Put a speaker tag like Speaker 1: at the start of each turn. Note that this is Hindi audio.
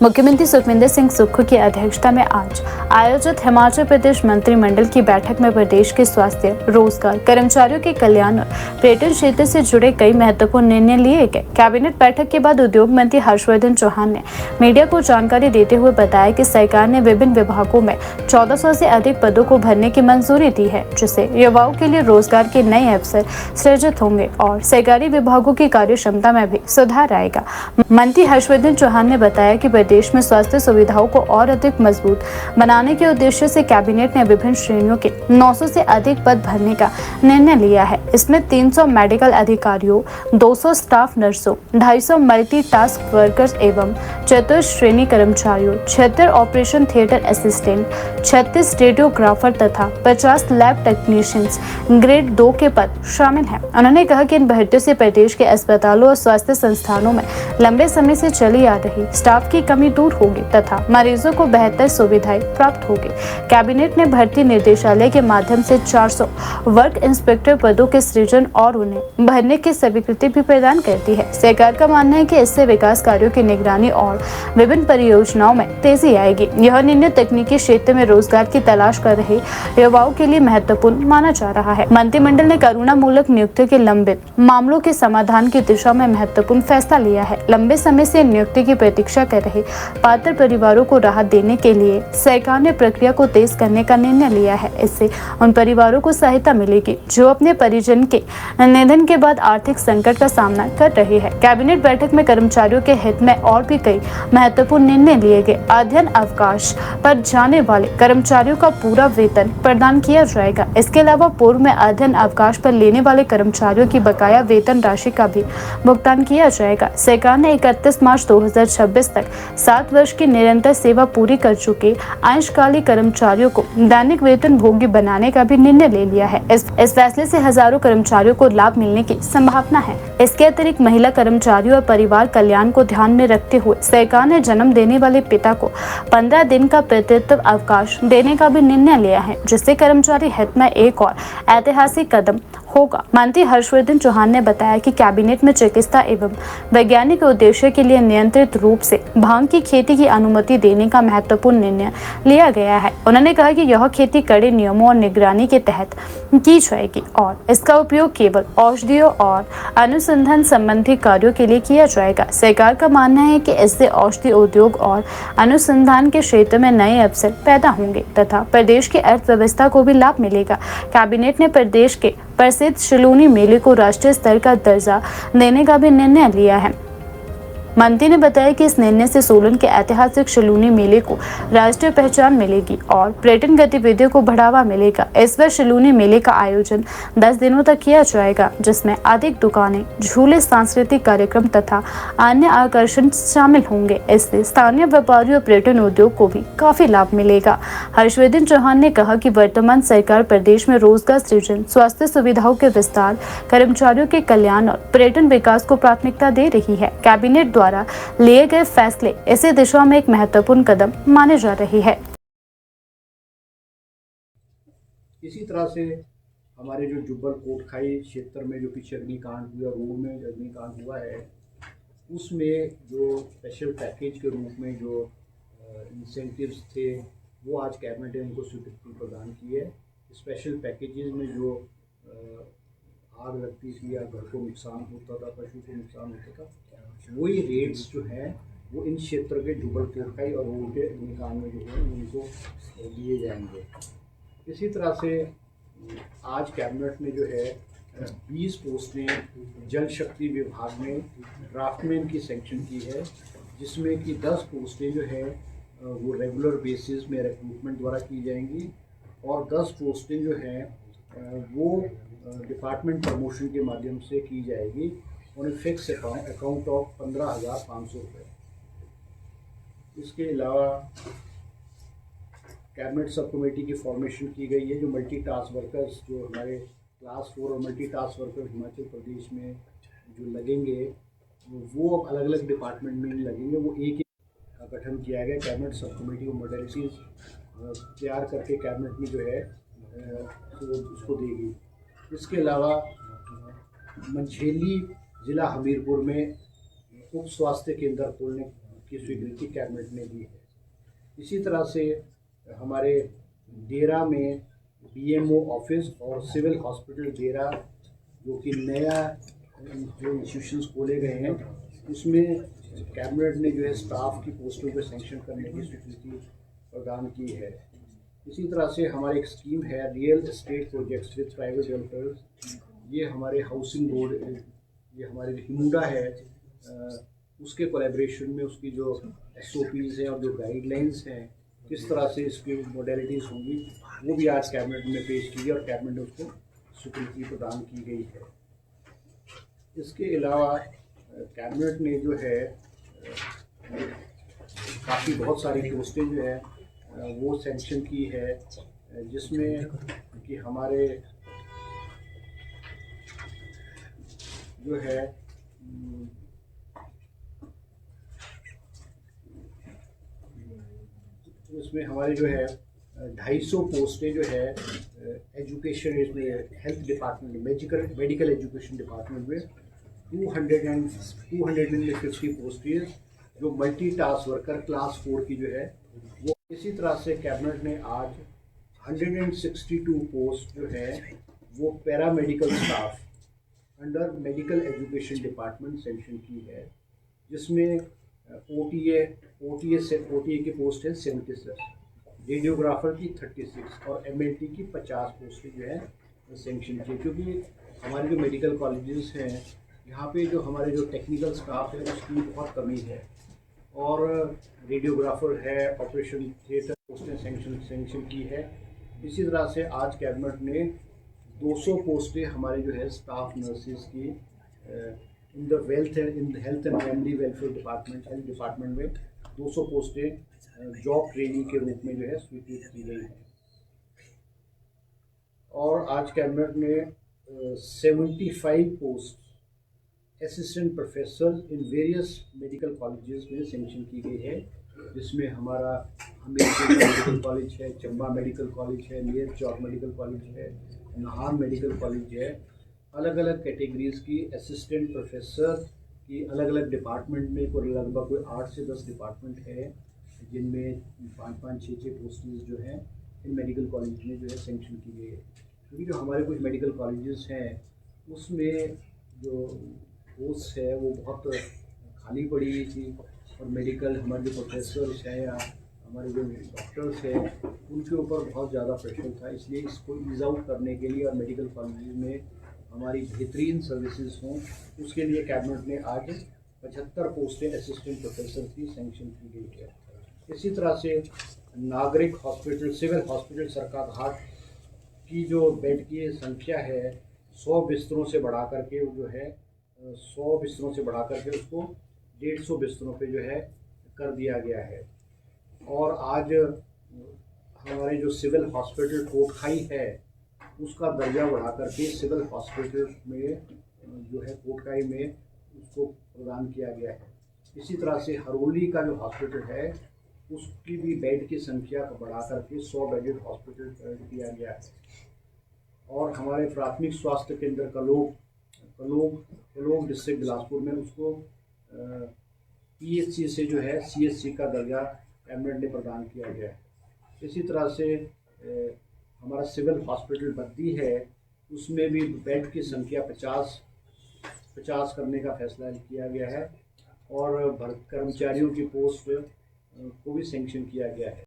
Speaker 1: मुख्यमंत्री सुखविंदर सिंह सुक्खू की अध्यक्षता में आज आयोजित हिमाचल प्रदेश मंत्रिमंडल की बैठक में प्रदेश के स्वास्थ्य, रोजगार, कर्मचारियों के कल्याण और पर्यटन क्षेत्र से जुड़े कई महत्वपूर्ण निर्णय लिए गए। कैबिनेट बैठक के बाद उद्योग मंत्री हर्षवर्धन चौहान ने मीडिया को जानकारी देते हुए बताया कि सरकार ने विभिन्न विभागों में 1400 से अधिक पदों को भरने की मंजूरी दी है, जिससे युवाओं के लिए रोजगार के नए अवसर सृजित होंगे और सरकारी विभागों की कार्य क्षमता में भी सुधार आएगा। मंत्री हर्षवर्धन चौहान ने बताया कि प्रदेश में स्वास्थ्य सुविधाओं को और अधिक मजबूत बनाने के उद्देश्य से कैबिनेट ने विभिन्न श्रेणियों के 900 से अधिक पद भरने का निर्णय लिया है। इसमें 300 मेडिकल अधिकारियों, 200 स्टाफ नर्सों, 250 मल्टी टास्क वर्कर्स एवं चतुर्श्रेणी कर्मचारियों, 76 ऑपरेशन थिएटर असिस्टेंट, 36 रेडियोग्राफर तथा 50 लैब टेक्नीशियंस ग्रेड 2 के पद शामिल हैं। उन्होंने कहा कि इन भर्तियों से प्रदेश के अस्पतालों और स्वास्थ्य संस्थानों में लंबे समय से चली आ रही स्टाफ की कमी दूर होगी तथा मरीजों को बेहतर सुविधाएं प्राप्त होगी। कैबिनेट ने भर्ती निर्देशालय के माध्यम से 400 वर्क इंस्पेक्टर पदों के सृजन और उन्हें भरने की स्वीकृति भी प्रदान कर दी है। सरकार का मानना है कि इससे विकास कार्यों की निगरानी और विभिन्न परियोजनाओं में तेजी आएगी। यह निर्णय तकनीकी क्षेत्र में रोजगार की तलाश कर रहे युवाओं के लिए महत्वपूर्ण माना जा रहा है। मंत्रिमंडल ने करुणा मूलक नियुक्ति के लंबित मामलों के समाधान की दिशा में महत्वपूर्ण फैसला लिया है। लंबे समय से नियुक्ति की प्रतीक्षा कर रहे पात्र परिवारों को राहत देने के लिए सरकार ने प्रक्रिया को तेज करने का निर्णय लिया है। इससे उन परिवारों को सहायता मिलेगी जो अपने परिजन के निधन के बाद आर्थिक संकट का सामना कर रहे हैं। कैबिनेट बैठक में कर्मचारियों के हित में और भी कई महत्वपूर्ण निर्णय लिए गए। अध्ययन अवकाश पर जाने वाले कर्मचारियों का पूरा वेतन प्रदान किया जाएगा। इसके अलावा पूर्व में अध्ययन अवकाश पर लेने वाले कर्मचारियों की बकाया वेतन राशि का भी भुगतान किया जाएगा। सरकार ने 31 मार्च 2026 तक 7 वर्ष की निरंतर सेवा पूरी कर चुके अंशकालिक कर्मचारियों को दैनिक वेतन भोगी बनाने का भी निर्णय ले लिया है। इस फैसले से हजारों कर्मचारियों को लाभ मिलने की संभावना है। इसके अतिरिक्त महिला कर्मचारियों और परिवार कल्याण को ध्यान में रखते हुए सरकार ने जन्म देने वाले पिता को 15 दिन का पितृत्व अवकाश देने का भी निर्णय लिया है, जिससे कर्मचारी हित में एक और ऐतिहासिक कदम होगा। मंत्री हर्षवर्धन चौहान ने बताया कि कैबिनेट में चिकित्सा एवं वैज्ञानिक उद्देश्य के लिए नियंत्रित रूप से भांग की खेती की अनुमति देने का महत्वपूर्ण निर्णय लिया गया है। उन्होंने कहा कि यह खेती कड़े नियमों और निगरानी के तहत की जाएगी और इसका उपयोग केवल औषधियों और अनुसंधान संबंधी कार्यों के लिए किया जाएगा। सरकार का मानना है कि इससे औषधि उद्योग और अनुसंधान के क्षेत्र में नए अवसर पैदा होंगे तथा प्रदेश की अर्थव्यवस्था को भी लाभ मिलेगा। कैबिनेट ने प्रदेश के प्रसिद्ध शलूनी मेले को राष्ट्रीय स्तर का दर्जा देने का भी निर्णय लिया है। मंत्री ने बताया कि इस निर्णय से सोलन के ऐतिहासिक शलूनी मेले को राष्ट्रीय पहचान मिलेगी और पर्यटन गतिविधियों को बढ़ावा मिलेगा। इस वर्ष शलूनी मेले का आयोजन 10 दिनों तक किया जाएगा, जिसमें अधिक दुकानें, झूले, सांस्कृतिक कार्यक्रम तथा अन्य आकर्षण शामिल होंगे। इससे स्थानीय व्यापारियों और पर्यटन उद्योग को भी काफी लाभ मिलेगा। हर्षवर्धन चौहान ने कहा कि वर्तमान सरकार प्रदेश में रोजगार सृजन, स्वास्थ्य सुविधाओं के विस्तार, कर्मचारियों के कल्याण और पर्यटन विकास को प्राथमिकता दे रही है। कैबिनेट द्वारा लिए गए फैसले इसी दिशा में एक महत्वपूर्ण कदम माने जा रहे हैं।
Speaker 2: इसी तरह से हमारे जो जुब्बल कोटखाई क्षेत्र में जो पीछे अग्निकांड हुआ, रोड में जो अग्निकांड हुआ है, उसमें जो स्पेशल पैकेज के रूप में जो इंसेंटिव्स थे वो आज कैबिनेट ने उनको स्वीकृति प्रदान की है। स्पेशल पैकेजेस में जो आग लगती थी या घर को नुकसान होता था, पशु को नुकसान होता था, वही रेट्स जो हैं वो इन क्षेत्र के जुब्बल कोटखाई और रोड के अग्निकांड में जो है उनको दिए जाएंगे। इसी तरह से आज कैबिनेट ने जो है 20 पोस्टें जल शक्ति विभाग में ड्राफ्टमैन की सैंक्शन की है, जिसमें कि 10 पोस्टें जो है वो रेगुलर बेसिस में रिक्रूटमेंट द्वारा की जाएंगी और 10 पोस्टें जो हैं वो डिपार्टमेंट प्रमोशन के माध्यम से की जाएगी। उन्हें फिक्स अकाउंट ऑफ 15,500 रुपये। इसके अलावा कैबिनेट सब कमेटी की फॉर्मेशन की गई है। जो मल्टी टास्क वर्कर्स जो हमारे क्लास 4 और multi task workers Himachal Pradesh में जो लगेंगे वो अब अलग अलग डिपार्टमेंट में नहीं लगेंगे, वो एक का गठन किया गया। कैबिनेट सब कमेटी को मॉडलिटीज़ तैयार करके कैबिनेट में जो है उसको देगी। इसके अलावा मंझेली ज़िला हमीरपुर में उप स्वास्थ्य केंद्र खोलने इसकी स्वीकृति कैबिनेट ने दी है। इसी तरह से हमारे देरा में बीएमओ ऑफिस और सिविल हॉस्पिटल देरा जो कि नया जो इंस्टीट्यूशंस खोले गए हैं, उसमें कैबिनेट ने जो है स्टाफ की पोस्टों पर सेंक्शन करने की स्वीकृति प्रदान की है। इसी तरह से हमारी एक स्कीम है real estate projects with private developers. ये हमारे हाउसिंग बोर्ड, ये हमारे जो हिमुडा है उसके कोलैबोरेशन में उसकी जो SOPs हैं और जो गाइडलाइंस हैं, किस तरह से इसकी मोडेलिटीज़ होंगी, वो भी आज कैबिनेट में पेश की है और कैबिनेट ने उसको स्वीकृति प्रदान की गई है। इसके अलावा कैबिनेट ने जो है काफ़ी बहुत सारी पोस्टें जो है वो सेंक्शन की है, जिसमें कि हमारे जो है उसमें हमारे जो है 250 पोस्टें जो है एजुकेशन इसमें हेल्थ डिपार्टमेंट में मेडिकल एजुकेशन डिपार्टमेंट में 250 पोस्टें जो मल्टी टास्क वर्कर क्लास 4 की जो है वो। इसी तरह से कैबिनेट ने आज 162 पोस्ट जो है वो paramedical staff under medical education department sanction की है, जिसमें OTA की पोस्ट है 76, रेडियोग्राफर की 36 और MLT की 50 पोस्टें जो है सेंक्शन की। क्योंकि हमारे जो मेडिकल कॉलेजेस हैं यहाँ पे जो हमारे जो टेक्निकल स्टाफ है उसकी बहुत कमी है, और रेडियोग्राफर है, ऑपरेशन थिएटर पोस्टें सेंक्शन की है। इसी तरह से आज कैबिनेट ने 200 पोस्टें हमारे जो है स्टाफ नर्सेज की in the health and family welfare department, health department में 200 पोस्टें जॉब ट्रेनिंग के रूप में जो है स्वीकृत की गई हैं। और आज कैबिनेट ने 75 post assistant professor in various medical colleges में सेंक्शन की गई है, जिसमें हमारा हमीरपुर मेडिकल कॉलेज है, चंबा मेडिकल कॉलेज है, नियर चौक मेडिकल कॉलेज है, नाहन मेडिकल कॉलेज है। अलग अलग कैटेगरीज की असिस्टेंट प्रोफेसर की अलग अलग डिपार्टमेंट में लगभग कोई 8 से 10 डिपार्टमेंट है, जिनमें 5-5, 6-6 पोस्टें जो हैं इन मेडिकल कॉलेज में जो है सेंक्शन की गई है। क्योंकि जो हमारे कुछ मेडिकल कॉलेजेस हैं उसमें जो पोस्ट है वो बहुत खाली पड़ी हुई थी, और मेडिकल हमारे जो प्रोफेसर्स हैं या हमारे जो डॉक्टर्स हैं उनके ऊपर बहुत ज़्यादा प्रेशर था। इसलिए इसको ईज आउट करने के लिए और मेडिकल कॉलेज में हमारी बेहतरीन सर्विसेज हों, उसके लिए कैबिनेट ने आज 75 पोस्टें असिस्टेंट प्रोफेसर की सेंक्शन की गई है। इसी तरह से नागरिक हॉस्पिटल, सिविल हॉस्पिटल सरकाघाट की जो बेड की संख्या है 100 बिस्तरों से बढ़ा करके जो है 100 बिस्तरों से बढ़ा करके उसको 150 बिस्तरों पे जो है कर दिया गया है। और आज हमारे जो सिविल हॉस्पिटल कोटखाई है उसका दर्जा बढ़ा करके सिविल हॉस्पिटल में जो है कोटखाई में उसको प्रदान किया गया है। इसी तरह से हरोली का जो हॉस्पिटल है उसकी भी बेड की संख्या को बढ़ा करके 100 बेडेड हॉस्पिटल किया गया है। और हमारे प्राथमिक स्वास्थ्य केंद्र कलोग डिस्ट्रिक्ट बिलासपुर में उसको PHC से जो है CHC का दर्जा कैबिनेट ने प्रदान किया गया है। इसी तरह से हमारा सिविल हॉस्पिटल बद्दी है उसमें भी बेड की संख्या 50 करने का फैसला किया गया है, और कर्मचारियों की पोस्ट को भी सेंक्शन किया गया है।